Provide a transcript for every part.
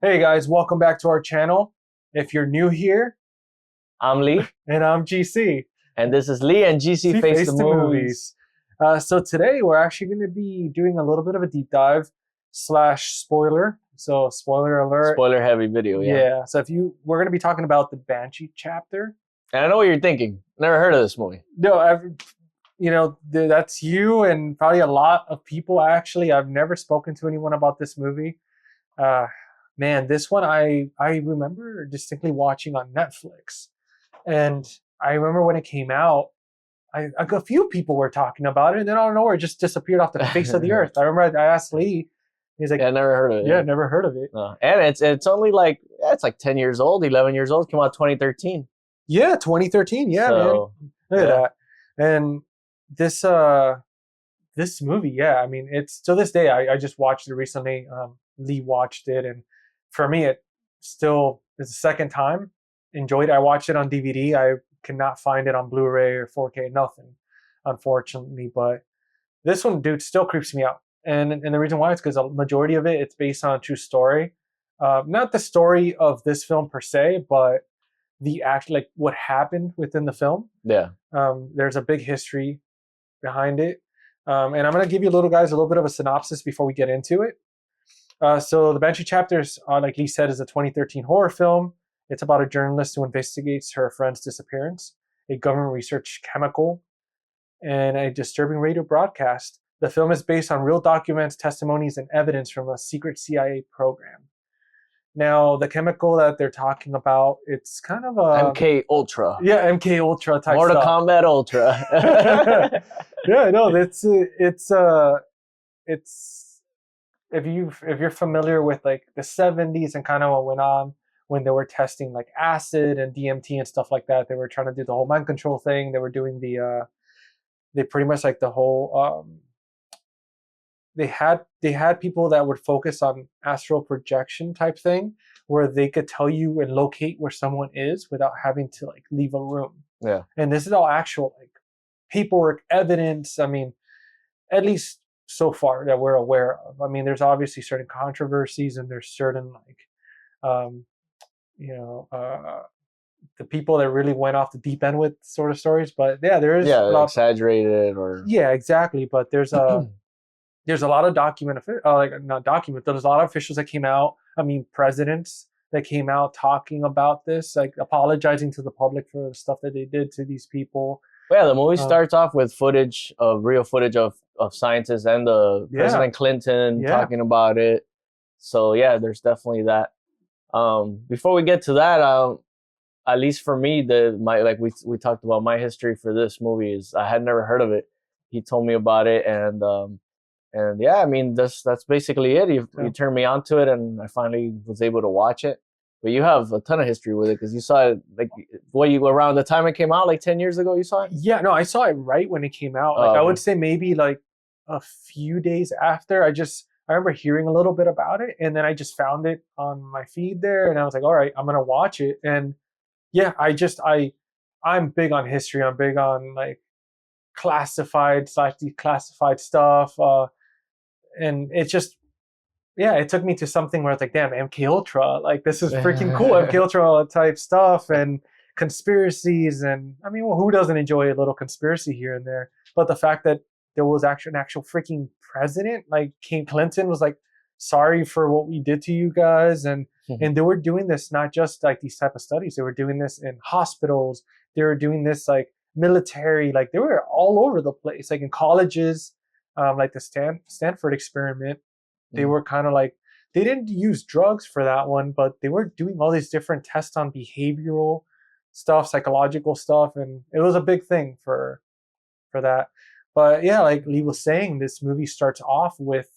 Hey guys, welcome back to our channel. If you're new here, I'm Lee, and I'm GC. and this is Lee and GC Face the Movies. So today we're actually going to be doing a little bit of a deep dive / spoiler. So spoiler alert. Spoiler heavy video, yeah. So we're going to be talking about the Banchee Chapter. And I know what you're thinking. Never heard of this movie. No, that's you and probably a lot of people. Actually, I've never spoken to anyone about this movie. Man, this one I remember distinctly watching on Netflix, and I remember when it came out, a few people were talking about it, and then out of nowhere, it just disappeared off the face of the earth. I remember I asked Lee, he's like, "Yeah, never heard of it." Yeah, never heard of it. And it's only like 10 years old, 11 years old. Came out 2013. Yeah, 2013. Yeah, so, man, look at that. And this movie, yeah, I mean, it's to this day. I just watched it recently. Lee watched it, and for me, it still is the second time. Enjoyed it. I watched it on DVD. I cannot find it on Blu-ray or 4K, nothing, unfortunately. But this one, dude, still creeps me out. And the reason why is because a majority of it's based on a true story. Not the story of this film per se, but like what happened within the film. Yeah. There's a big history behind it. And I'm going to give you a little bit of a synopsis before we get into it. So the Banchee Chapters, like Lee said, is a 2013 horror film. It's about a journalist who investigates her friend's disappearance, a government research chemical, and a disturbing radio broadcast. The film is based on real documents, testimonies, and evidence from a secret CIA program. Now, the chemical that they're talking about, it's kind of a... MK Ultra. Yeah, MK Ultra type Mortal stuff. Kombat Ultra. Yeah, no, it's if you're familiar with like the 70s and kind of what went on when they were testing like acid and DMT and stuff like that, they were trying to do the whole mind control thing. They were doing they pretty much like the whole they had people that would focus on astral projection type thing where they could tell you and locate where someone is without having to like leave a room. Yeah. And this is all actual like paperwork evidence. I mean, at least so far that we're aware of. I mean, there's obviously certain controversies and there's certain like, the people that really went off the deep end with sort of stories. But yeah, there is exaggerated or exactly. But there's a lot of there's a lot of officials that came out. I mean, presidents that came out talking about this, like apologizing to the public for the stuff that they did to these people. Yeah, the movie starts off with real footage of scientists and the President Clinton talking about it. So yeah, there's definitely that. Before we get to that, at least for me, we talked about my history for this movie is I had never heard of it. He told me about it, and yeah, I mean that's basically it. You turned me onto it, and I finally was able to watch it. But you have a ton of history with it because you saw it around the time it came out, like 10 years ago. You saw it? Yeah, no, I saw it right when it came out. Like I would say maybe like a few days after. I remember hearing a little bit about it, and then I just found it on my feed there, and I was like, all right, I'm gonna watch it. And yeah, I'm big on history. I'm big on like classified / declassified stuff, and it's just. Yeah, it took me to something where it's like, damn, MK Ultra, like this is freaking cool, MK Ultra type stuff and conspiracies, and I mean, well, who doesn't enjoy a little conspiracy here and there? But the fact that there was an actual freaking president, like King Clinton, was like, sorry for what we did to you guys, and they were doing this not just like these type of studies, they were doing this in hospitals, they were doing this like military, like they were all over the place, like in colleges, like the Stanford experiment. They were kind of like, they didn't use drugs for that one, but they were doing all these different tests on behavioral stuff, psychological stuff, and it was a big thing for that. But yeah, like Lee was saying, this movie starts off with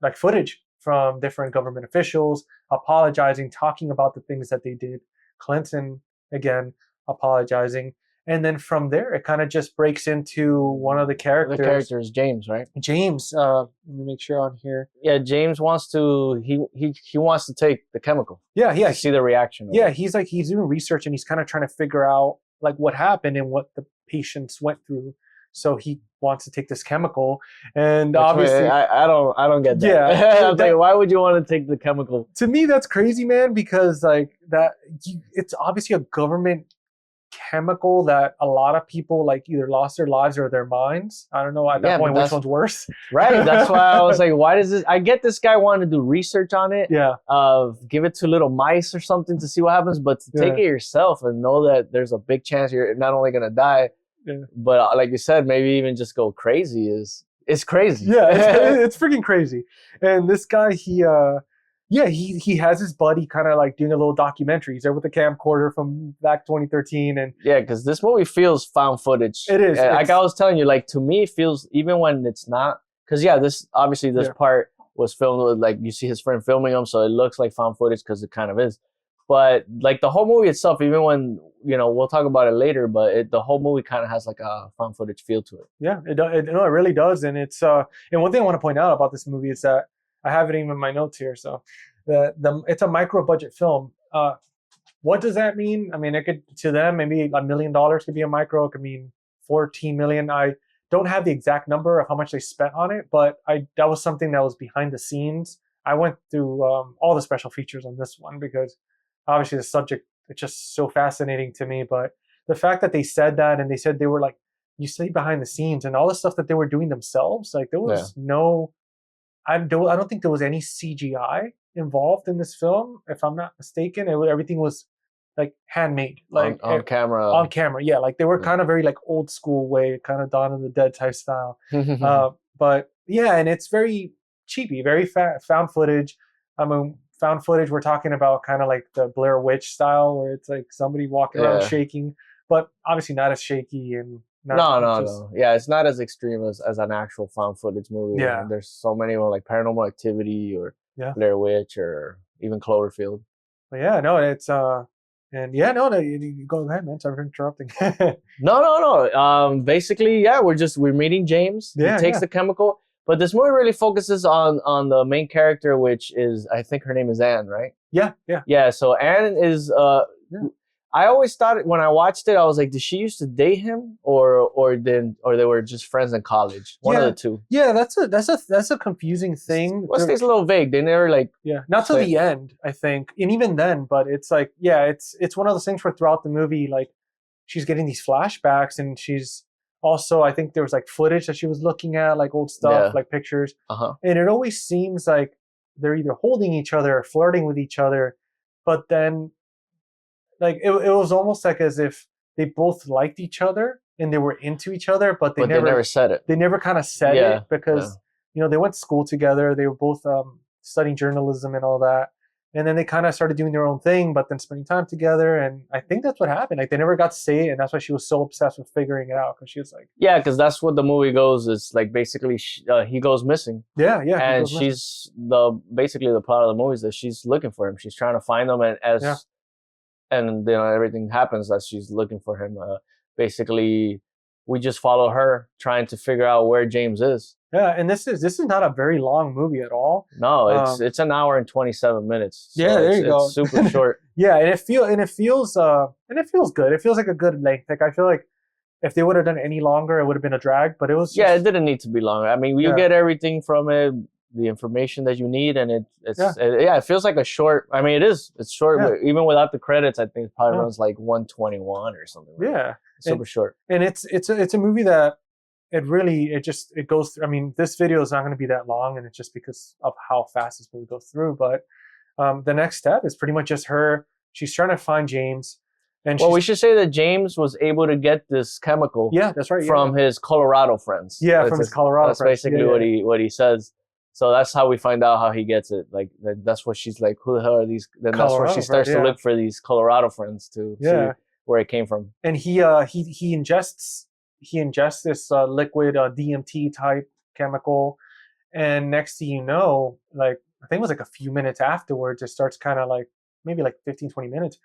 like footage from different government officials apologizing, talking about the things that they did. Clinton, again, apologizing. And then from there, it kind of just breaks into one of the characters. The character is James, right? James, let me make sure on here. Yeah, James wants to, he wants to take the chemical. Yeah. To see the reaction. Yeah, he's doing research and he's kind of trying to figure out like what happened and what the patients went through. so he wants to take this chemical, and obviously I don't get that. Yeah, like, why would you want to take the chemical? To me, that's crazy, man, because like it's obviously a government chemical that a lot of people like either lost their lives or their minds. I don't know at that point which one's worse. Right. That's why I was like, why does this? I get this guy wanting to do research on it. Yeah. Give it to little mice or something to see what happens, but to take it yourself and know that there's a big chance you're not only gonna die, but like you said, maybe even just go crazy it's crazy. Yeah, it's freaking crazy. And this guy, he has his buddy kind of like doing a little documentary. He's there with a camcorder from back 2013, and because this movie feels found footage. It is. Like I was telling you, like to me, it feels, even when it's not, because this part was filmed with, like, you see his friend filming him, so it looks like found footage because it kind of is. But like the whole movie itself, even when we'll talk about it later, but the whole movie kind of has like a found footage feel to it. Yeah, it really does, and it's and one thing I want to point out about this movie is that I have it even in my notes here. So it's a micro budget film. What does that mean? I mean, it could, to them, maybe $1 million could be a micro. It could mean 14 million. I don't have the exact number of how much they spent on it, but that was something that was behind the scenes. I went through all the special features on this one because obviously the subject, it's just so fascinating to me. But the fact that they said that, and they said they were like, you see behind the scenes and all the stuff that they were doing themselves, like there was no, I don't think there was any CGI involved in this film, if I'm not mistaken. Everything was like handmade, like on camera. On camera, yeah. Like they were kind of very like old school way, kind of Dawn of the Dead type style. But yeah, and it's very cheapy, very found footage. I mean, found footage, we're talking about kind of like the Blair Witch style, where it's like somebody walking around shaking, but obviously not as shaky and no. Yeah, it's not as extreme as an actual found footage movie. Yeah. And there's so many like Paranormal Activity or Blair Witch or even Cloverfield. But yeah, no, it's and yeah, no, you go ahead, man. Sorry for interrupting. No. Basically, we're meeting James. He takes the chemical. But this movie really focuses on the main character, which is, I think her name is Anne, right? Yeah. Yeah, so Anne is, I always thought when I watched it, I was like, did she used to date him or they were just friends in college? One of the two. Yeah, that's a confusing thing. Well, it stays a little vague. They never like... Yeah, not till the end, I think. And even then, but it's like, it's one of those things where throughout the movie, like, she's getting these flashbacks, and she's... Also, I think there was like footage that she was looking at, like old stuff, like pictures. And it always seems like they're either holding each other or flirting with each other. But then, like, it was almost like as if they both liked each other and they were into each other, but they never said it. They never kind of said it because, they went to school together. They were both studying journalism and all that. And then they kind of started doing their own thing, but then spending time together. And I think that's what happened. Like, they never got to say it. And that's why she was so obsessed with figuring it out. Because she was like... Yeah, because that's what the movie goes. It's like basically he goes missing. Yeah. And she's... Basically the plot of the movie is that she's looking for him. She's trying to find him. And everything happens as she's looking for him. Basically, we just follow her trying to figure out where James is. Yeah, and this is not a very long movie at all. No, it's an hour and 27 minutes. So there you go. It's super short. Yeah, and it feels good. It feels like a good length. Like, I feel like if they would have done any longer, it would have been a drag. But it was it didn't need to be longer. I mean, you get everything from it, the information that you need, and it feels like a short. I mean, it's short. Yeah. Even without the credits, I think it probably runs like 121 or something. Like super short. And it's a movie that. It goes through. I mean, this video is not going to be that long, and it's just because of how fast this movie goes through. But the next step is pretty much just her. She's trying to find James. And we should say that James was able to get this chemical. Yeah, that's right. From his Colorado friends. Yeah, from his Colorado friends. That's basically what he says. So that's how we find out how he gets it. Like, that's what she's like, who the hell are these? Then that's where she starts to look for these Colorado friends to see where it came from. And he ingests this liquid DMT type chemical, and next thing you know, like, I think it was like a few minutes afterwards, it starts kind of like maybe like 15-20 minutes,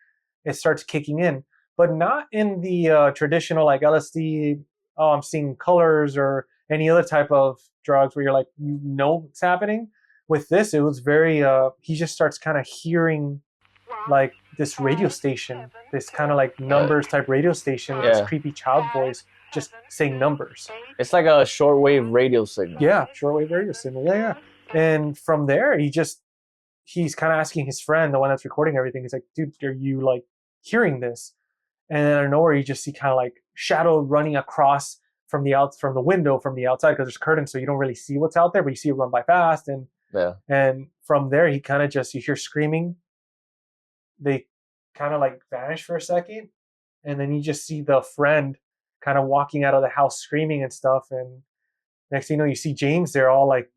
it starts kicking in, but not in the traditional like LSD, I'm seeing colors, or any other type of drugs where you're like, what's happening. With this, it was very he just starts kind of hearing like this radio station, this kind of like numbers type radio station with this creepy child voice. just saying numbers. It's like a shortwave radio signal. Yeah, shortwave radio signal. Yeah. And from there, he's kind of asking his friend, the one that's recording everything. He's like, dude, are you like hearing this? And then out of nowhere, you just see kind of like shadow running across from the window from the outside, because there's curtains, so you don't really see what's out there, but you see it run by fast. And from there, he kind of just, you hear screaming. They kind of like vanish for a second, and then you just see the friend kind of walking out of the house screaming and stuff. And next thing you know, you see James there, all like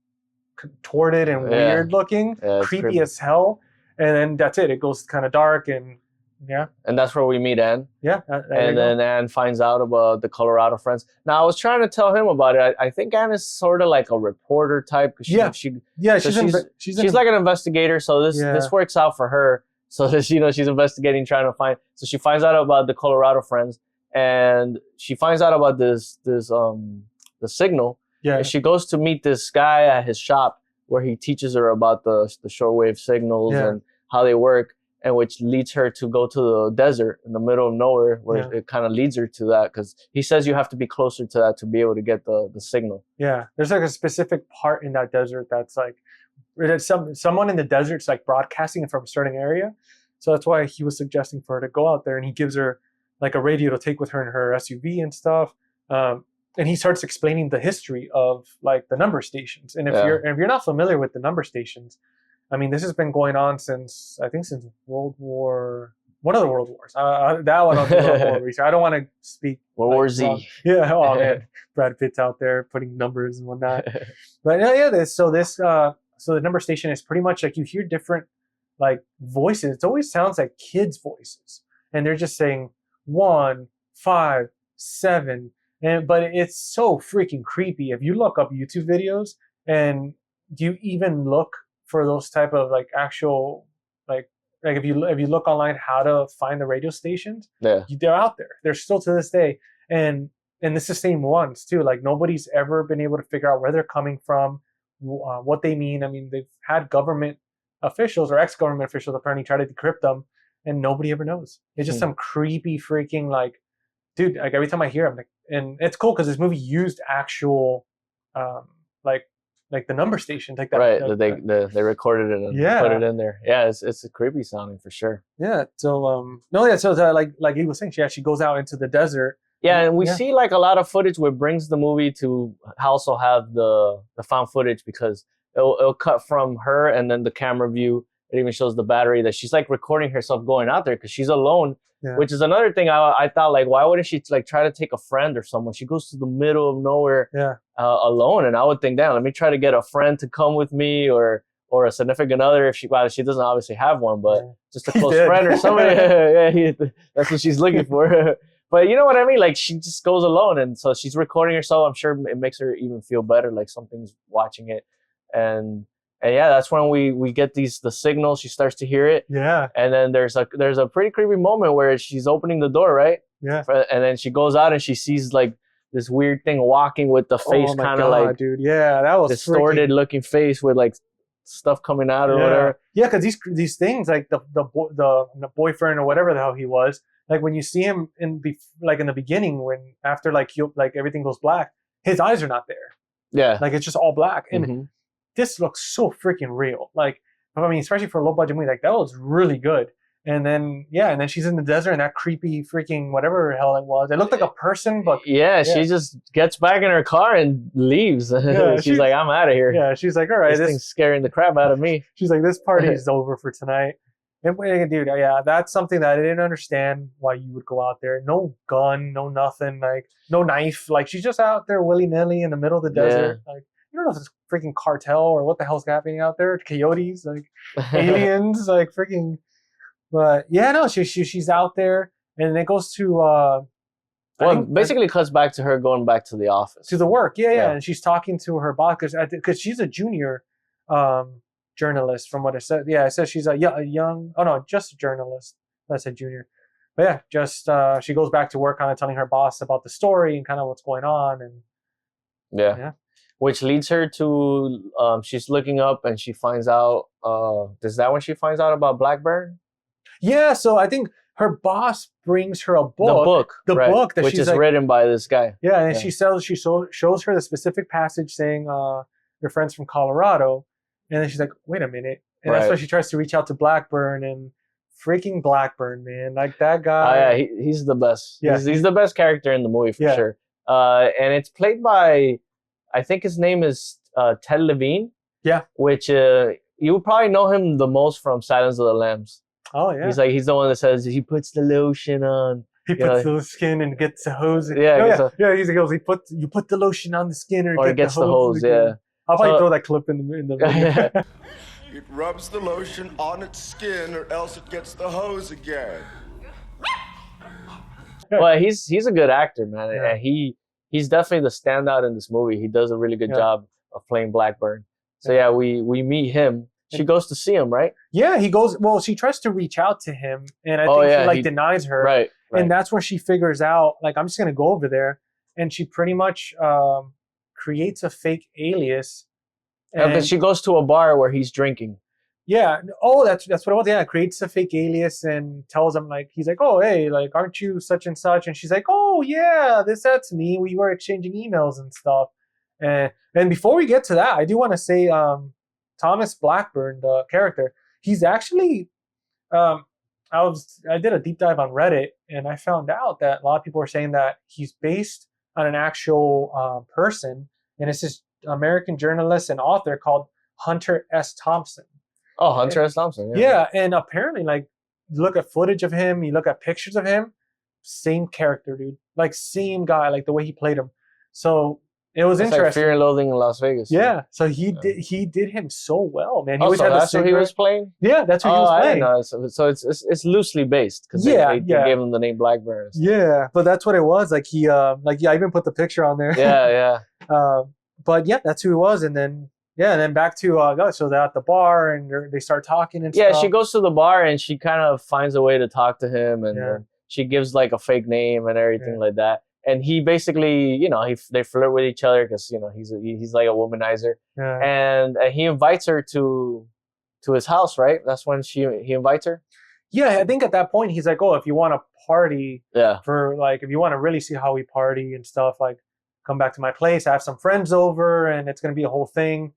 contorted and weird looking, creepy as hell. And then that's it. It goes kind of dark, and and that's where we meet Anne. Yeah. And then Anne finds out about the Colorado friends. Now, I was trying to tell him about it. I think Anne is sort of like a reporter type. She's like an investigator. So this works out for her. So that, she's investigating, trying to find. So she finds out about the Colorado friends, and she finds out about the signal. Yeah. And she goes to meet this guy at his shop, where he teaches her about the shortwave signals and how they work. And which leads her to go to the desert in the middle of nowhere, where it kind of leads her to that, because he says you have to be closer to that to be able to get the signal. Yeah, there's like a specific part in that desert that's like, someone in the desert's like broadcasting from a certain area. So that's why he was suggesting for her to go out there, and he gives her like a radio to take with her in her SUV and stuff. And he starts explaining the history of like the number stations. And if you're not familiar with the number stations, I mean, this has been going on since World War, one of the World Wars. That one on World War research. I don't want to speak World War Z. Wrong. Yeah. Oh man, Brad Pitt's out there putting numbers and whatnot. But so the number station is pretty much like you hear different like voices. It always sounds like kids' voices, and they're just saying 1, 5, 7, but it's so freaking creepy. If you look up YouTube videos, and you even look for those type of like actual like if you look online how to find the radio stations, they're out there. They're still to this day, and it's the same ones too. Like nobody's ever been able to figure out where they're coming from, what they mean. I mean, they've had government officials or ex-government officials apparently try to decrypt them, and nobody ever knows. It's just some creepy freaking like, dude. Like every time I hear them, like, and it's cool because this movie used actual like the number station, like that. Right, they recorded it and put it in there. Yeah, it's creepy sounding for sure. Yeah. So like he was saying, she goes out into the desert. Yeah, and we see like a lot of footage where it brings the movie to also have the found footage, because it'll cut from her, and then the camera view. It even shows the battery that she's like recording herself going out there because she's alone. Yeah. Which is another thing I thought, like, why wouldn't she like try to take a friend or someone? She goes to the middle of nowhere alone, and I would think, damn, let me try to get a friend to come with me, or a significant other if she doesn't obviously have one, but just a close friend or somebody. That's what she's looking for. But you know what I mean? Like she just goes alone, and so she's recording herself. I'm sure it makes her even feel better, like something's watching it, and that's when we get the signal. She starts to hear it. Yeah. And then there's a pretty creepy moment where she's opening the door, right? Yeah. And then she goes out and she sees like this weird thing walking with the face kind of like, dude. Yeah, that was distorted looking face with like stuff coming out or whatever. Yeah, because these things like the boyfriend or whatever the hell he was, like when you see him in the beginning, when after like everything goes black, his eyes are not there. Yeah. Like it's just all black. And this looks so freaking real. Like, I mean, especially for a low budget movie, like that was really good. And then she's in the desert and that creepy freaking whatever the hell it was. It looked like a person, but she just gets back in her car and leaves. Yeah, she's like, I'm out of here. Yeah, she's like, all right, this thing's scaring the crap out of me. She's like, this party is over for tonight. And dude, that's something that I didn't understand why you would go out there. No gun, no nothing, like no knife. Like she's just out there willy nilly in the middle of the desert. Like, you don't know if it's a freaking cartel or what the hell's happening out there. Coyotes, like aliens, like freaking. But she's out there, and it goes to. Basically cuts back to her going back to the office. To the work, yeah. And she's talking to her boss because she's a junior journalist, from what it said. Yeah, it says she's just a journalist. That's a junior. But she goes back to work, kind of telling her boss about the story and kind of what's going on, and which leads her to she's looking up and she finds out. Is that when she finds out about Blackburn? Yeah, so I think her boss brings her a book. The book that which is like, written by this guy. Yeah, and she shows her the specific passage saying, your friend's from Colorado. And then she's like, wait a minute. And that's why she tries to reach out to Blackburn, and freaking Blackburn, man. Like that guy. Yeah, he's the best. Yeah. He's the best character in the movie for sure. And it's played by, I think his name is Ted Levine. Yeah. Which you would probably know him the most from Silence of the Lambs. Oh yeah. He's the one that says he puts the lotion on. He puts the skin and gets the hose. Yeah. He puts you put the lotion on the skin or gets the hose. Yeah. I'll probably throw that clip in the It rubs the lotion on its skin, or else it gets the hose again. Well, he's a good actor, man, and he's definitely the standout in this movie. He does a really good job of playing Blackburn. So yeah, we meet him. She goes to see him, right? Yeah, he goes. Well, she tries to reach out to him, and I think he denies her. Right. And that's where she figures out, like, I'm just gonna go over there, and she pretty much creates a fake alias. And she goes to a bar where he's drinking. Yeah. Oh, that's what it was. Yeah, creates a fake alias and tells him, like, he's like, oh, hey, like, aren't you such and such? And she's like, oh yeah, that's me. We were exchanging emails and stuff. And before we get to that, I do want to say, Thomas Blackburn, the character, he's actually, I did a deep dive on Reddit, and I found out that a lot of people are saying that he's based on an actual person, and it's this American journalist and author called Hunter S. Thompson. Oh, Hunter S. Thompson. Yeah, and apparently, like, you look at footage of him, you look at pictures of him, same character, dude. Like, same guy, like the way he played him. So it was interesting. Like Fear and Loathing in Las Vegas. Yeah, so he did him so well, man. He always had that's what he was playing? Yeah, that's what he was playing. I know. So it's loosely based because they gave him the name Blackburn. Yeah, but that's what it was. Like I even put the picture on there. Yeah. But yeah, that's who he was, and then back to so they're at the bar and they start talking and stuff. Yeah, she goes to the bar and she kind of finds a way to talk to him, and then she gives like a fake name and everything like that. And he basically, they flirt with each other because he's like a womanizer, and he invites her to his house, right? That's when he invites her. Yeah, I think at that point he's like, oh, if you want to party, for like if you want to really see how we party and stuff, like come back to my place. I have some friends over, and it's gonna be a whole thing.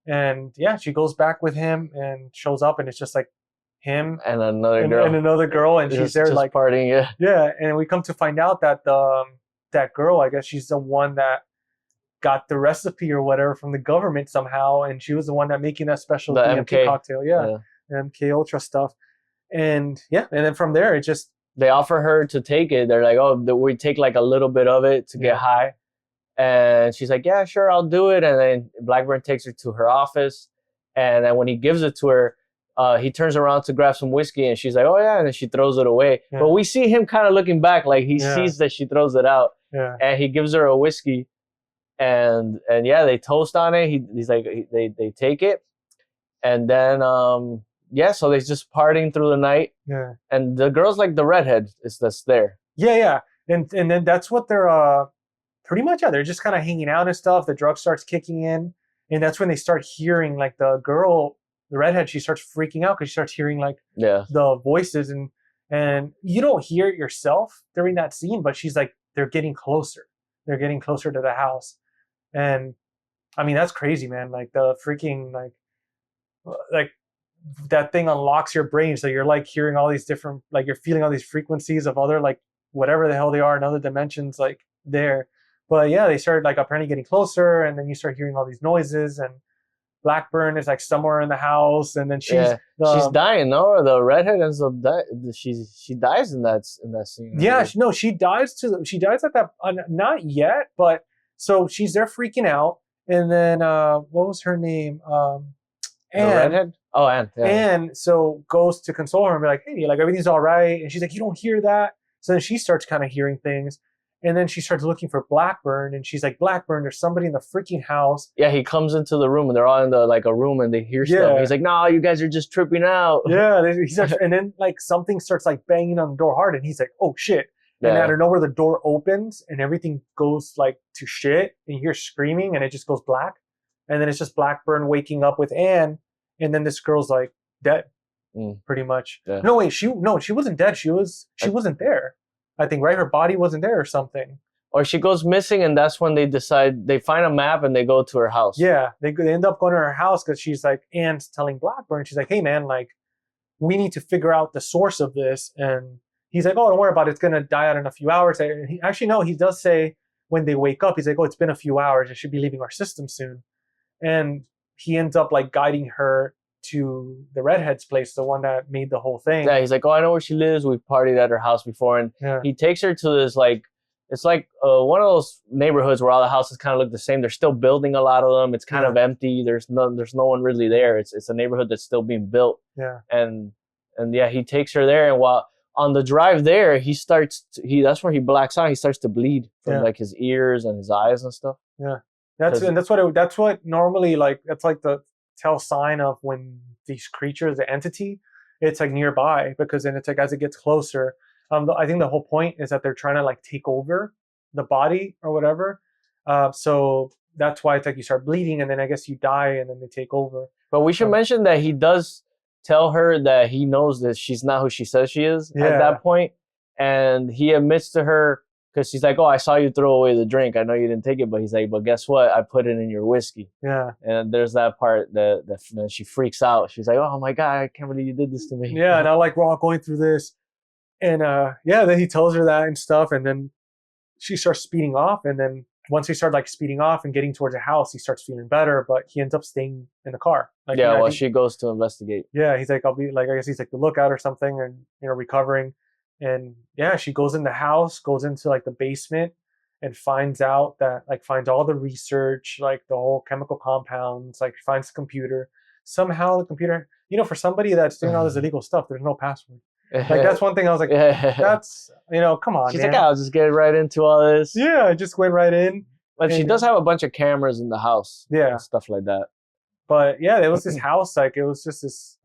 And yeah, she goes back with him and shows up, and it's just like him and another girl, and she's there just like partying. Yeah, and we come to find out that that girl, I guess she's the one that got the recipe or whatever from the government somehow, and she was the one that making that special DMT cocktail. MK Ultra stuff. And then from there it just they offer her to take it. They're like, oh, we take like a little bit of it to get high. And she's like, yeah, sure, I'll do it. And then Blackburn takes her to her office. And then when he gives it to her, he turns around to grab some whiskey. And she's like, oh, yeah. And then she throws it away. Yeah. But we see him kind of looking back, like he sees that she throws it out. Yeah. And he gives her a whiskey. And they toast on it. He's like, they take it. And then, so they're just partying through the night. Yeah. And the girl's like the redhead that's there. Yeah. And then that's what they're... pretty much, they're just kind of hanging out and stuff. The drug starts kicking in, and that's when they start hearing, like, the girl, the redhead, she starts freaking out because she starts hearing, like, the voices, and you don't hear it yourself during that scene, but she's like, they're getting closer. They're getting closer to the house. And, I mean, that's crazy, man. Like, the freaking, like that thing unlocks your brain, so you're, like, hearing all these different, like, you're feeling all these frequencies of other, like, whatever the hell they are in other dimensions, like, there. But yeah, they started like apparently getting closer, and then you start hearing all these noises, and Blackburn is like somewhere in the house, and then she's dying. No, the redhead ends up she dies in that scene. Yeah, she dies at that not yet, but so she's there freaking out, and then what was her name? Anne. The redhead. Oh, Anne. Yeah. Anne so goes to console her and be like, hey, like everything's all right, and she's like, you don't hear that. So then she starts kind of hearing things. And then she starts looking for Blackburn, and she's like, Blackburn, there's somebody in the freaking house. Yeah, he comes into the room, and they're all in a room, and they hear stuff. He's like, no, you guys are just tripping out. Yeah, and then like something starts like banging on the door hard, and he's like, oh shit. And out of nowhere, the door opens, and everything goes like to shit, and you hear screaming, and it just goes black. And then it's just Blackburn waking up with Anne, and then this girl's like dead. pretty much. Yeah. No, wait, she wasn't dead. She wasn't there. I think, right? Her body wasn't there or something. Or she goes missing, and that's when they find a map and they go to her house. Yeah, they end up going to her house because she's like, Anne's telling Blackburn, she's like, hey man, like, we need to figure out the source of this. And he's like, oh, don't worry about it. It's going to die out in a few hours. And he does say when they wake up, he's like, oh, it's been a few hours. It should be leaving our system soon. And he ends up like guiding her to the redhead's place, the one that made the whole thing. Yeah, he's like, oh, I know where she lives. We've partied at her house before. And he takes her to this, like, it's like one of those neighborhoods where all the houses kind of look the same. They're still building a lot of them. It's kind of empty. There's no one really there. It's a neighborhood that's still being built. Yeah. And yeah, he takes her there, and while on the drive there, that's where he blacks out. He starts to bleed from like his ears and his eyes and stuff. Yeah. That's what normally, like, that's like the tell sign of when these creatures, the entity, it's like nearby, because then it's like as it gets closer. I think the whole point is that they're trying to like take over the body or whatever. So that's why it's like you start bleeding and then I guess you die and then they take over. But we should mention that he does tell her that he knows that she's not who she says she is at that point. And he admits to her, because she's like, oh, I saw you throw away the drink. I know you didn't take it. But he's like, but guess what? I put it in your whiskey. Yeah. And there's that part that she freaks out. She's like, oh my God, I can't believe you did this to me. Yeah. And I'm like, we're all going through this. And then he tells her that and stuff, and then she starts speeding off. And then once he started like speeding off and getting towards the house, he starts feeling better, but he ends up staying in the car. Like, while she goes to investigate. Yeah, he's like, I'll be like, I guess he's like the lookout or something, and recovering. And yeah, she goes in the house, goes into like the basement, and finds out that finds all the research, like the whole chemical compounds, like finds the computer. Somehow the computer, for somebody that's doing all this illegal stuff, there's no password. Like, that's one thing I was like, that's, come on, She's man. like, I'll just get right into all this. Yeah, I just went right in. But she does have a bunch of cameras in the house. Yeah. And stuff like that. But yeah, there was this house, like, it was just this,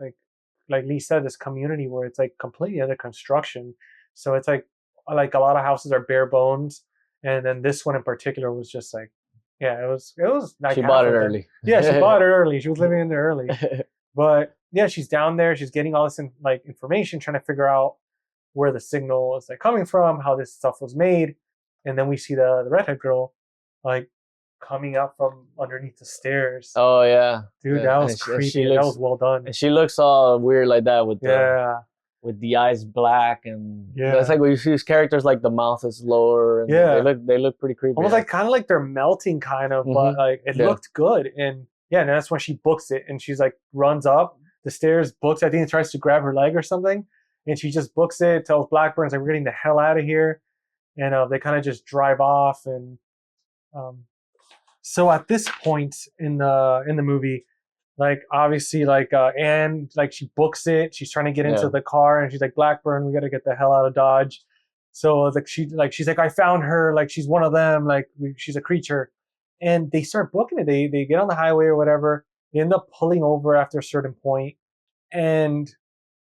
like Lee said, this community where it's like completely under construction. So it's like a lot of houses are bare bones. And then this one in particular was just like, yeah, it was like, she bought it early. Yeah, she bought it early. She was living in there early. But yeah, she's down there. She's getting all this information, trying to figure out where the signal is coming from, how this stuff was made. And then we see the redhead girl coming up from underneath the stairs. Oh yeah, dude, that was creepy. That was well done. And she looks all weird like that with the eyes black, and it's like when you see these characters, like the mouth is lower. And they look pretty creepy. Almost kind of like they're melting, kind of, but it looked good. And and that's when she books it, and she's runs up the stairs, books. I think it tries to grab her leg or something, and she just books it. Tells Blackburn's we're getting the hell out of here, and they kind of just drive off. And so at this point in the movie, obviously Anne she books it. She's trying to get into the car, and she's like, Blackburn, we got to get the hell out of Dodge. So she's like, I found her. She's one of them. She's a creature. And they start booking it. They get on the highway or whatever. They end up pulling over after a certain point, and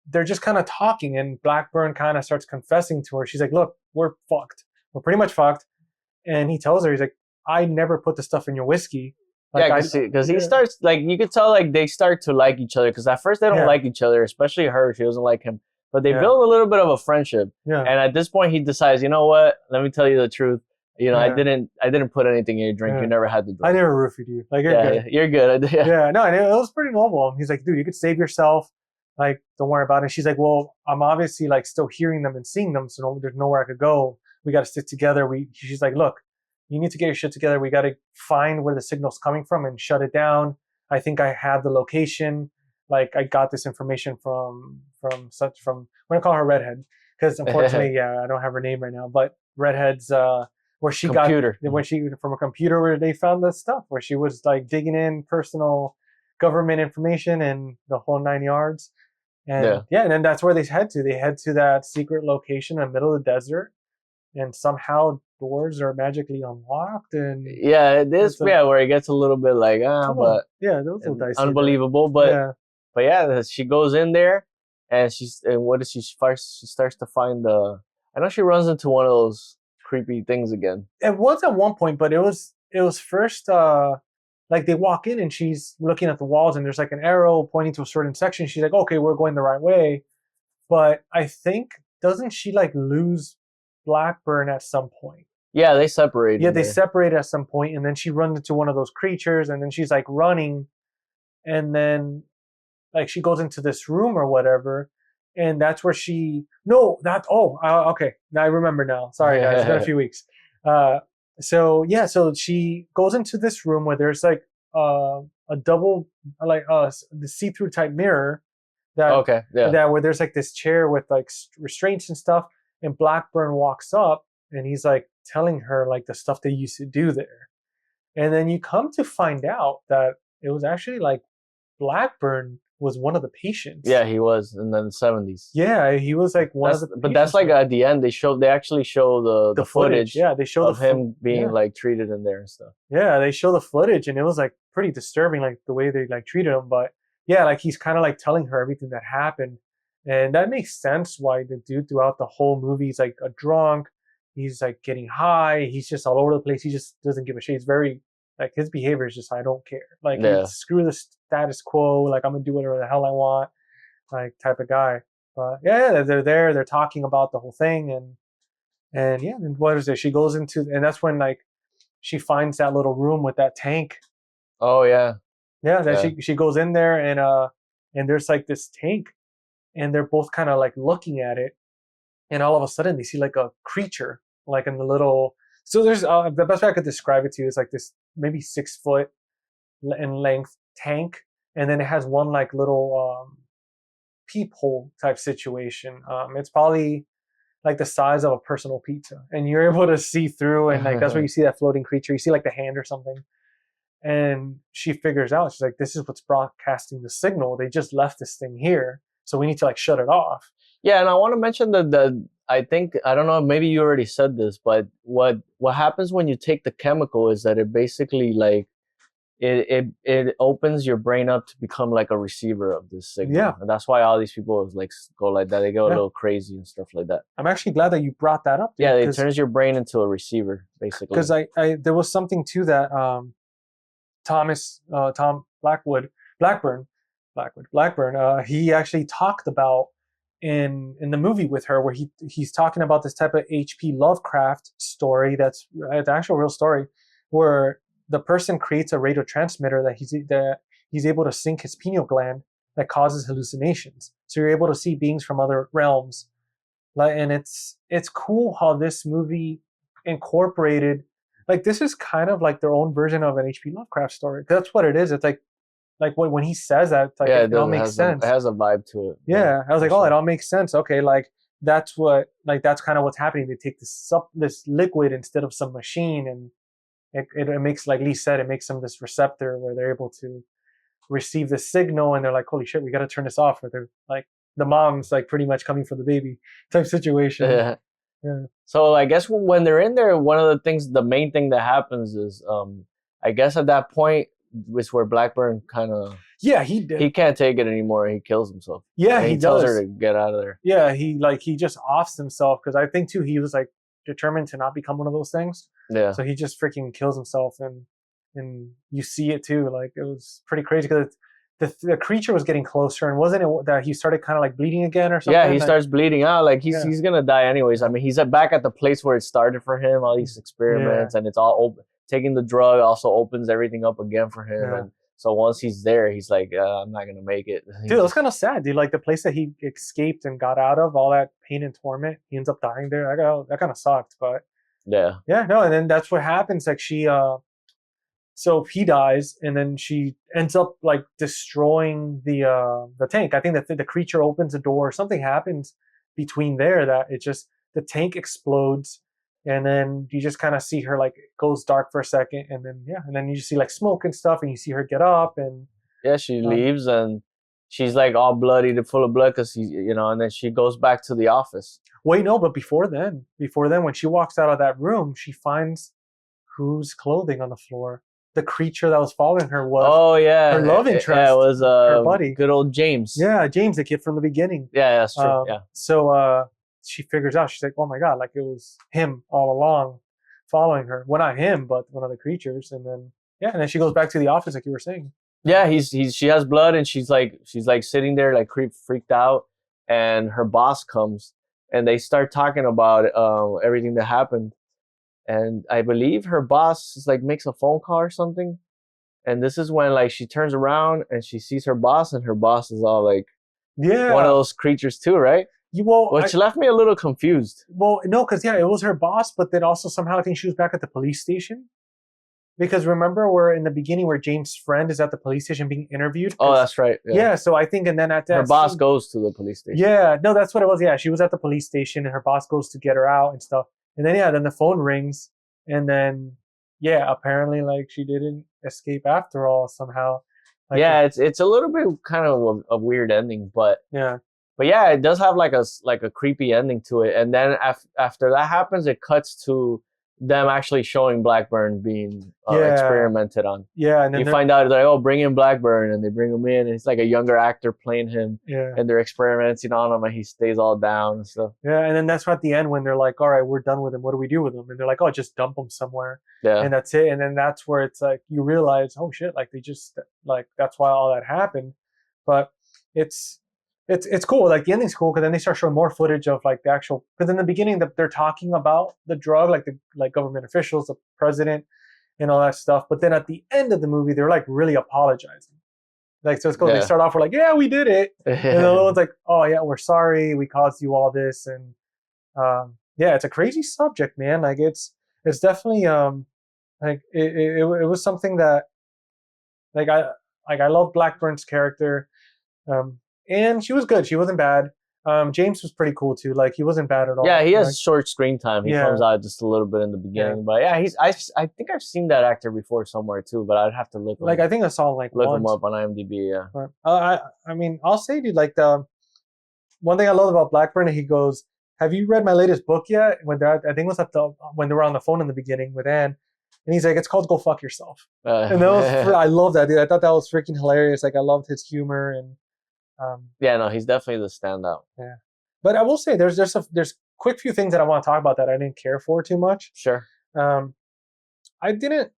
they're just kind of talking. And Blackburn kind of starts confessing to her. She's like, "Look, we're fucked. We're pretty much fucked." And he tells her, he's like, "I never put the stuff in your whiskey." Because he starts you could tell they start to like each other. Because at first they don't like each other, especially her. She doesn't like him, but they build a little bit of a friendship. Yeah. And at this point, he decides, you know what? Let me tell you the truth. I didn't put anything in your drink. You never had the drink. I never roofied you. You're good. You're good. No, and it was pretty normal. He's like, dude, you could save yourself. Don't worry about it. She's like, well, I'm obviously still hearing them and seeing them, so there's nowhere I could go. We got to stick together. She's like, look, you need to get your shit together. We got to find where the signal's coming from and shut it down. I think I have the location. I got this information from I'm gonna call her Redhead, because unfortunately, I don't have her name right now, but Redhead's where she computer. From a computer where they found the stuff, where she was digging in personal government information and the whole 9 yards. And and then that's where they head to. They head to that secret location in the middle of the desert, and somehow doors are magically unlocked. And where it gets a little bit but those little dicey unbelievable. But she goes in there, and what does she first? She starts to find I know she runs into one of those creepy things again. It was at one point, but it was first like they walk in and she's looking at the walls and there's like an arrow pointing to a certain section. She's like, okay, we're going the right way. But I think, doesn't she like lose Blackburn at some point? Yeah, they separated. Yeah, they separated at some point, and then she runs into one of those creatures, and then she's like running, and then like she goes into this room or whatever, and that's where okay, now I remember now. Sorry guys, it's been a few weeks. So she goes into this room where there's like a double, like the see-through type mirror that where there's like this chair with like restraints and stuff, and Blackburn walks up and he's like telling her like the stuff they used to do there, and then you come to find out that it was actually like Blackburn was one of the patients. Yeah, he was in the 70s. Yeah, he was like one of the patients. But that's like at the end they actually show the footage. Yeah, they show of him being like treated in there and stuff. Yeah, they show the footage and it was like pretty disturbing, like the way they like treated him. But yeah, like he's kind of like telling her everything that happened, and that makes sense why the dude throughout the whole movie is like a drunk. He's like getting high. He's just all over the place. He just doesn't give a shit. He's very like his behavior is just I don't care. Like screw the status quo. Like I'm gonna do whatever the hell I want. Like type of guy. But yeah, they're there. They're talking about the whole thing and yeah. And what is it? She goes into and that's when like she finds that little room with that tank. Oh yeah. Yeah. Then she goes in there and there's like this tank, and they're both kind of like looking at it, and all of a sudden they see like a creature like in the little. So there's the best way I could describe it to you is like this maybe 6 foot in length tank, and then it has one like little peephole type situation. It's probably like the size of a personal pizza, and you're able to see through, and like that's where you see that floating creature. You see like the hand or something, and she figures out, she's like, this is what's broadcasting the signal. They just left this thing here, so we need to like shut it off. Yeah, and I want to mention that I think, I don't know, maybe you already said this, but what happens when you take the chemical is that it basically like it opens your brain up to become like a receiver of this signal. Yeah. And that's why all these people like go like that. They go a little crazy and stuff like that. I'm actually glad that you brought that up. Dude, yeah, it turns your brain into a receiver, basically. Because I there was something to that Tom Blackburn, he actually talked about in the movie with her, where he's talking about this type of H.P. Lovecraft story that's the actual real story, where the person creates a radio transmitter that he's able to sync his pineal gland that causes hallucinations. So you're able to see beings from other realms. And it's cool how this movie incorporated, like this is kind of like their own version of an H.P. Lovecraft story. That's what it is. It's like when he says that, like, it all makes sense. It has a vibe to it. Yeah, I was like, oh, it all makes sense. Okay, like that's kind of what's happening. They take this liquid instead of some machine, and it makes, like Lee said, it makes them this receptor where they're able to receive the signal, and they're like, holy shit, we got to turn this off. Or they're like, the mom's like pretty much coming for the baby type situation. Yeah. Yeah. So I guess when they're in there, the main thing that happens is, I guess at that point is where Blackburn kind of he can't take it anymore. He kills himself. Yeah, he tells her to get out of there. Yeah, he just offs himself, because I think too he was like determined to not become one of those things. Yeah. So he just freaking kills himself, and you see it too. Like it was pretty crazy because the creature was getting closer, and wasn't it that he started kind of like bleeding again or something? Yeah, he starts bleeding out. Like he's gonna die anyways. I mean, he's back at the place where it started for him. All these experiments, and it's all open. Taking the drug also opens everything up again for him. And so once he's there, he's like, I'm not gonna make it. Dude, it was kind of sad, dude. Like the place that he escaped and got out of, all that pain and torment, he ends up dying there. That kind of sucked, but yeah, no. And then that's what happens. Like so he dies, and then she ends up like destroying the tank. I think that the creature opens a door. Something happens between there that the tank explodes, and then you just kind of see her like it goes dark for a second, and then you just see like smoke and stuff, and you see her get up, and she leaves, and she's like all bloody, full of blood, because and then she goes back to the office. Wait, no, but before then, when she walks out of that room, she finds whose clothing on the floor. The creature that was following her was her love interest. Yeah, it was her buddy. Good old James. Yeah, James, the kid from the beginning. Yeah, that's true. So she figures out, she's like, oh my God, like it was him all along following her. Well, not him, but one of the creatures. And then Yeah, and then she goes back to the office like you were saying. Yeah, she has blood, and she's like sitting there like freaked out, and her boss comes, and they start talking about everything that happened, and I believe her boss is like makes a phone call or something, and this is when like she turns around and she sees her boss, and her boss is all like, one of those creatures too, right? Which left me a little confused. Well, no, because it was her boss, but then also somehow I think she was back at the police station. Because remember, we're in the beginning where James' friend is at the police station being interviewed. Oh, that's right. Yeah. So I think, and then at that, her boss goes to the police station. Yeah, no, that's what it was. Yeah, she was at the police station, and her boss goes to get her out and stuff. And then then the phone rings, and then apparently like she didn't escape after all somehow. Like, it's a little bit kind of a weird ending, but it does have like a creepy ending to it. And then after that happens, it cuts to them actually showing Blackburn being experimented on. Yeah, and then you find out they're like, oh, bring in Blackburn, and they bring him in, and it's like a younger actor playing him. Yeah, and they're experimenting on him, and he stays all down and stuff. Yeah, and then that's at the end when they're like, all right, we're done with him. What do we do with him? And they're like, oh, just dump him somewhere. Yeah, and that's it. And then that's where it's like you realize, oh shit, like they just like that's why all that happened. But it's cool. Like the ending's cool because then they start showing more footage of like the actual. Because in the beginning, they're talking about the drug, like government officials, the president, and all that stuff. But then at the end of the movie, they're like really apologizing. Like so, it's cool. Yeah. They start off with like, yeah, we did it, and the other one's like, oh yeah, we're sorry, we caused you all this, and it's a crazy subject, man. Like it's definitely like it was something that I love Blackburn's character. And she was good. She wasn't bad. James was pretty cool too. Like he wasn't bad at all. Yeah, he has short screen time. He comes out just a little bit in the beginning, but I think I've seen that actor before somewhere too. But I'd have to look. I think I saw him look him up on IMDb. Yeah. I mean, I'll say, dude. Like the one thing I love about Blackburn, he goes, "Have you read my latest book yet?" I think it was when they were on the phone in the beginning with Anne. And he's like, it's called Go Fuck Yourself. And that was, I love that, dude. I thought that was freaking hilarious. Like I loved his humor and. He's definitely the standout. Yeah, but I will say there's quick few things that I want to talk about that I didn't care for too much. Sure. I didn't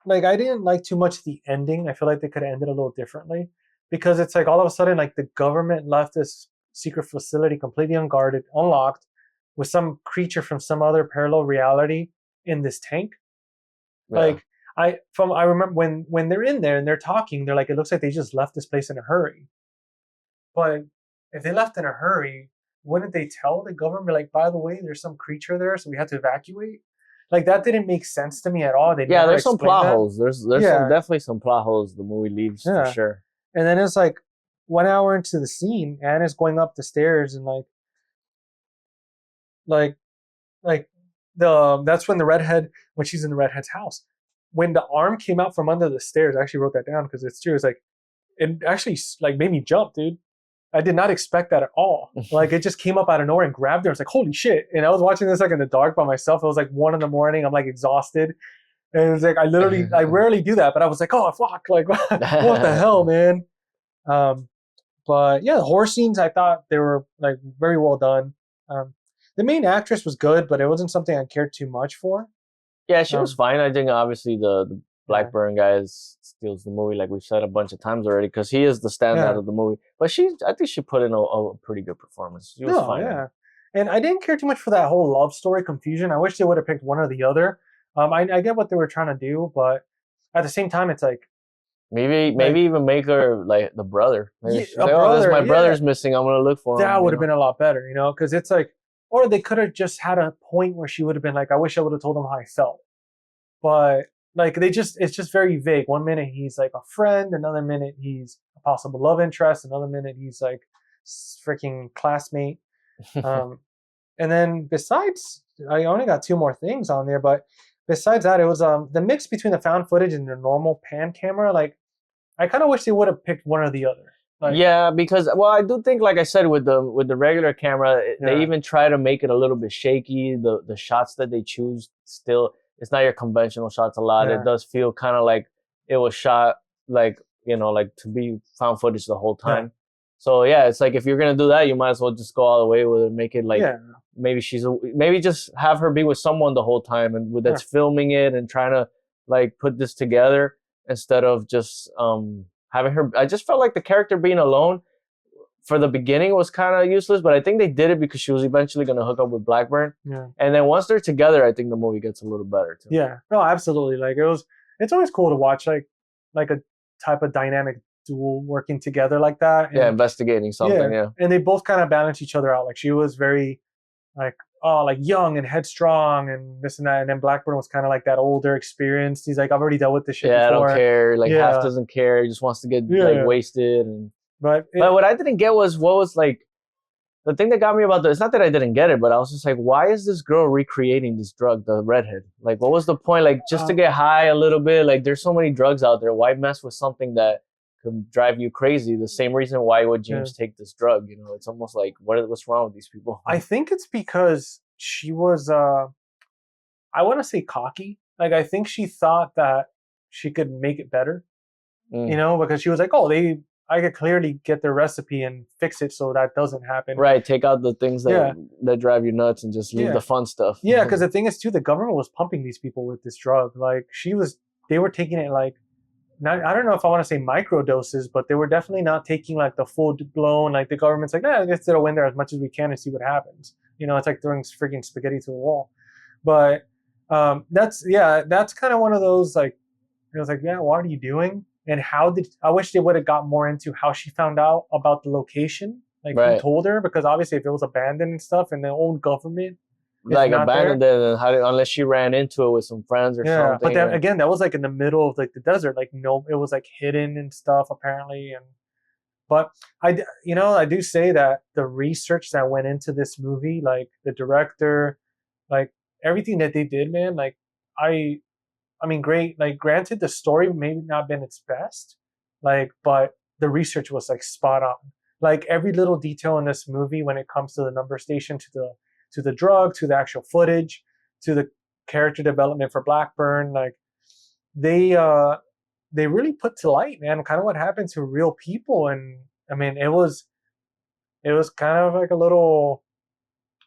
like too much the ending. I feel like they could have ended a little differently because it's like all of a sudden like the government left this secret facility completely unguarded, unlocked, with some creature from some other parallel reality in this tank. Yeah. Like I remember when they're in there and they're talking, they're like, it looks like they just left this place in a hurry. But if they left in a hurry, wouldn't they tell the government, like, by the way, there's some creature there, so we had to evacuate? Like, that didn't make sense to me at all. There's some plot holes. There's definitely some plot holes the movie leaves for sure. And then it's like 1 hour into the scene, Anna's going up the stairs and that's when when she's in the redhead's house. When the arm came out from under the stairs, I actually wrote that down because it's true. It's like, it actually like made me jump, dude. I did not expect that at all. Like it just came up out of nowhere and grabbed her. I was like, holy shit. And I was watching this like in the dark by myself. It was like 1 a.m. I'm like exhausted. And it was like, I rarely do that, but I was like, oh fuck. Like what the hell, man? But yeah, the horror scenes, I thought they were like very well done. The main actress was good, but it wasn't something I cared too much for. Yeah, she was fine. I think obviously the Blackburn guy steals the movie, like we've said a bunch of times already, because he is the standout of the movie. But I think she put in a pretty good performance. She was fine. Yeah, and I didn't care too much for that whole love story confusion. I wish they would have picked one or the other. I get what they were trying to do, but at the same time, it's like maybe even make her like the brother. My brother's missing. I'm gonna look for him. That would have been a lot better, because it's like, or they could have just had a point where she would have been like, I wish I would have told him how I felt, but. Like it's just very vague. 1 minute he's like a friend, another minute he's a possible love interest, another minute he's like freaking classmate. And then besides, I only got 2 more things on there, but besides that, it was the mix between the found footage and the normal pan camera. Like I kind of wish they would have picked one or the other. Like, yeah, because I do think, like I said, with the regular camera, they even try to make it a little bit shaky. The shots that they choose still. It's not your conventional shots a lot. Yeah. It does feel kind of like it was shot like to be found footage the whole time. Yeah. So yeah, it's like if you're gonna do that, you might as well just go all the way with it. Make it like maybe just have her be with someone the whole time and that's filming it and trying to like put this together instead of just having her. I just felt like the character being alone for the beginning was kind of useless, but I think they did it because she was eventually going to hook up with Blackburn. Yeah. And then once they're together, I think the movie gets a little better too. Yeah. No, absolutely. Like it's always cool to watch like a type of dynamic duo working together like that. And, investigating something. Yeah. And they both kind of balance each other out. Like she was very like young and headstrong and this and that. And then Blackburn was kind of like that older, experienced. He's like, I've already dealt with this shit before. I don't care. Like half doesn't care. He just wants to get like wasted. And but what I didn't get was what was like the thing that got me about this. It's not that I didn't get it, but I was just like, why is this girl recreating this drug, the redhead? Like, what was the point? Like, just to get high a little bit. Like, there's so many drugs out there. Why mess with something that could drive you crazy? The same reason why would James take this drug? You know, it's almost like what's wrong with these people? I think it's because she was, I want to say cocky. Like, I think she thought that she could make it better. You know, because she was like, I could clearly get the recipe and fix it so that doesn't happen. Right, take out the things that drive you nuts and just leave the fun stuff. Yeah, because the thing is too, the government was pumping these people with this drug. Like they were taking it like, I don't know if I want to say micro doses, but they were definitely not taking like the full blown. Like the government's like, I guess they'll win there as much as we can and see what happens. You know, it's like throwing freaking spaghetti to the wall. But that's kind of one of those like, it was like, what are you doing? And I wish they would have got more into how she found out about the location, like who told her, because obviously if it was abandoned and stuff and the old government like abandoned it, and unless she ran into it with some friends or something. But then again, that was like in the middle of like the desert, like it was like hidden and stuff apparently. But I do say that the research that went into this movie, like the director, like everything that they did, man, like I mean, great. Like, granted, the story maybe not been its best, like, but the research was like spot on. Like every little detail in this movie, when it comes to the number station, to the drug, to the actual footage, to the character development for Blackburn, like they really put to light, man, kind of what happened to real people. And I mean, it was kind of like a little.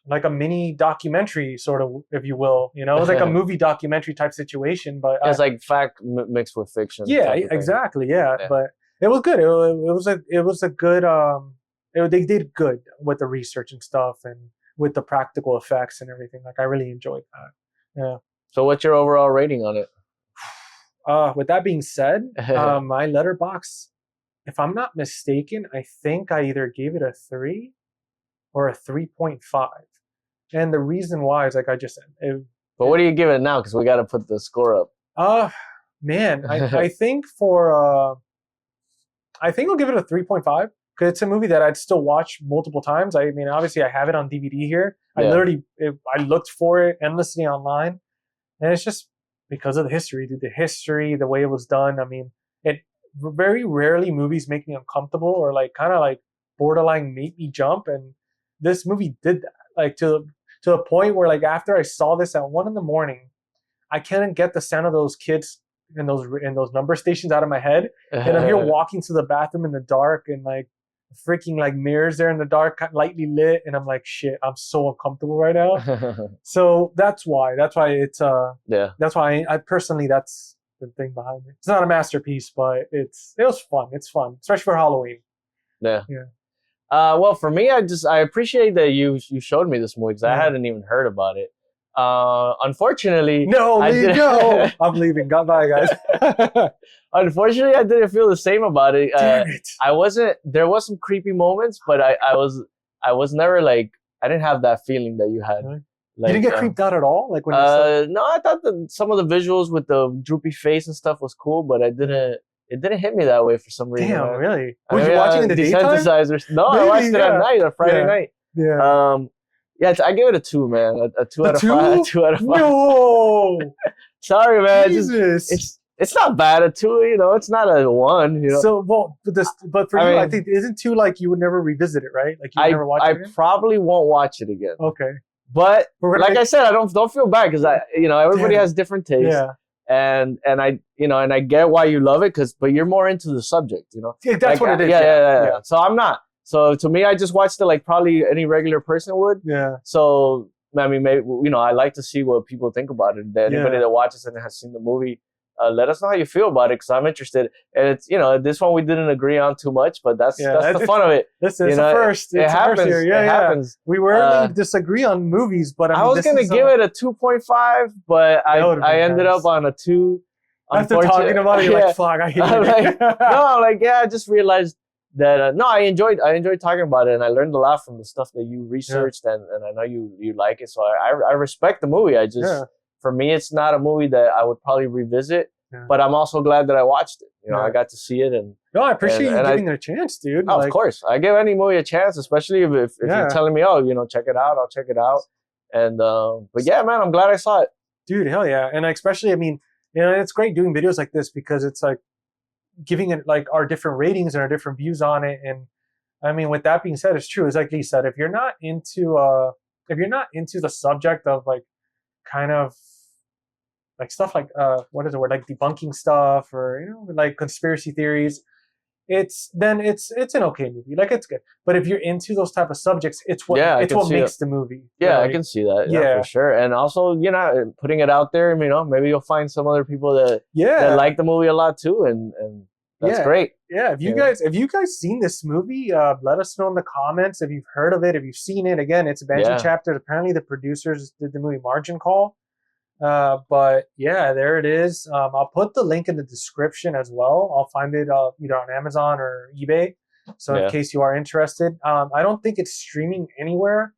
Like a mini documentary, sort of, if you will. You know, it was like a movie documentary type situation, but it's like fact mixed with fiction. Yeah, exactly. Yeah, but it was good. It was a good. They did good with the research and stuff, and with the practical effects and everything. Like I really enjoyed that. Yeah. So, what's your overall rating on it? With that being said, my Letterboxd, if I'm not mistaken, I think I either gave it a 3 or a 3.5. And the reason why is like I just said. But what do you give it now? Because we got to put the score up. Man, I think I think I'll give it a 3.5 because it's a movie that I'd still watch multiple times. I mean, obviously I have it on DVD here. I looked for it endlessly online, and it's just because of the history, the way it was done. I mean, it very rarely movies make me uncomfortable or like kind of like borderline make me jump, and this movie did that. Like to the point where like after I saw this at 1 a.m, I couldn't get the sound of those kids in those number stations out of my head. And I'm here walking to the bathroom in the dark and like freaking like mirrors there in the dark, lightly lit, and I'm like, shit, I'm so uncomfortable right now. So that's why it's that's why I personally, that's the thing behind it. It's not a masterpiece, but it was fun. It's fun, especially for Halloween. Yeah. Well, for me, I appreciate that you showed me this movie because I hadn't even heard about it. Unfortunately, no, I'm leaving. Goodbye, guys. Unfortunately, I didn't feel the same about it. Damn it. There was some creepy moments, but I was never like, I didn't have that feeling that you had. Like, you didn't get creeped out at all? Like when no, I thought that some of the visuals with the droopy face and stuff was cool, but it didn't hit me that way for some reason. Damn, really? Was you watching in the daytime? Desensitizers. No, I watched it at night, on Friday night. Yeah. Yeah, I give it a 2, man. A 2 out of 5. A 2 out of 5. No. Sorry, man. Jesus. It's not bad. A 2, you know. It's not a 1. You know. So, but for you, I think isn't 2 like you would never revisit it, right? Like you would never watch it again? I probably won't watch it again. Okay. But like I said, I don't feel bad because everybody has different tastes. Yeah. And I get why you love it but you're more into the subject, you know. Yeah, that's what it is. Yeah. So I'm not. So to me, I just watched it like probably any regular person would. Yeah. So I mean, maybe I like to see what people think about it. Anybody that watches it and has seen the movie, let us know how you feel about it, because I'm interested. And it's, this one we didn't agree on too much, but that's the fun of it. It's a first. It happens. It happens. We rarely disagree on movies, but I was gonna give it a 2.5, but I ended up on a 2. After talking about it, you're like, fuck, I hate it. I'm like, I just realized that I enjoyed talking about it, and I learned a lot from the stuff that you researched, and I know you like it, so I respect the movie. I just for me, it's not a movie that I would probably revisit, but I'm also glad that I watched it. I got to see it, and I appreciate you giving it a chance, dude. Of course, I give any movie a chance, especially if you're telling me, check it out, I'll check it out. And but yeah, man, I'm glad I saw it, dude. Hell yeah, and especially, I mean, it's great doing videos like this because it's like giving it like our different ratings and our different views on it. And I mean, with that being said, it's true. It's like you said, if you're not into the subject of like kind of like stuff like what is the word, like debunking stuff or like conspiracy theories, it's an okay movie. Like, it's good. But if you're into those type of subjects, it's what makes the movie. Yeah, I can see that. Yeah, for sure. And also, putting it out there, maybe you'll find some other people that like the movie a lot too, and that's great. Yeah, if you guys seen this movie, let us know in the comments if you've heard of it, if you've seen it. Again, it's Banchee Chapter. Apparently the producers did the movie Margin Call. But yeah, there it is. I'll put the link in the description as well. I'll find it either on Amazon or eBay. So in case you are interested, I don't think it's streaming anywhere.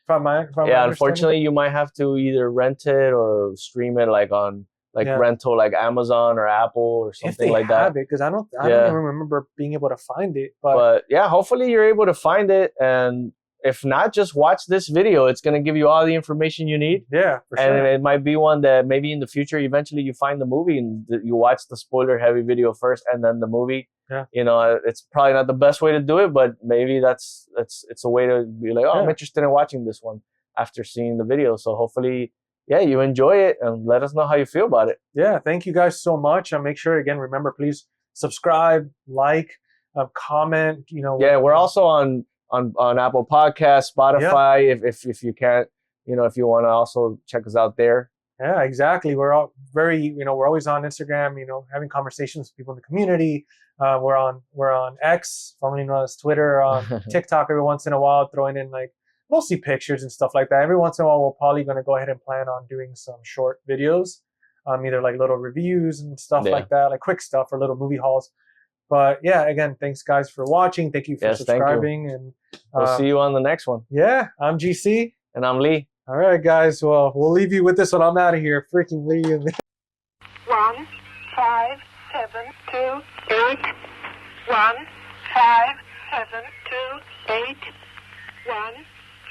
Unfortunately, you might have to either rent it or stream it like on rental, like Amazon or Apple or something like that. Because I don't even remember being able to find it. But yeah, hopefully you're able to find it, and if not, just watch this video. It's going to give you all the information you need. Yeah, for sure. And it might be one that maybe in the future, eventually you find the movie and you watch the spoiler-heavy video first and then the movie. Yeah. It's probably not the best way to do it, but maybe it's a way to be like, I'm interested in watching this one after seeing the video. So hopefully, you enjoy it and let us know how you feel about it. Yeah, thank you guys so much. And make sure, again, remember, please subscribe, like, comment. We're also on Apple Podcasts, Spotify, if you can't, if you want to also check us out there. Yeah, exactly. We're all very, we're always on Instagram, having conversations with people in the community. We're on X, formerly known as Twitter, on TikTok every once in a while, throwing in like mostly pictures and stuff like that. Every once in a while, we're probably going to go ahead and plan on doing some short videos, either like little reviews and stuff like that, like quick stuff or little movie hauls. But yeah, again, thanks guys for watching. Thank you for subscribing. And we'll see you on the next one. Yeah, I'm GC. And I'm Lee. All right, guys. Well, we'll leave you with this one. I'm out of here. Freaking Lee. 1, 5, 7, 2, 8. 1, 5, 7, 2, 8. 1,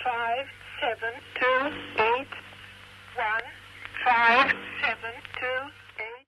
5, 7, 2, 8. 1, 5, 7, 2.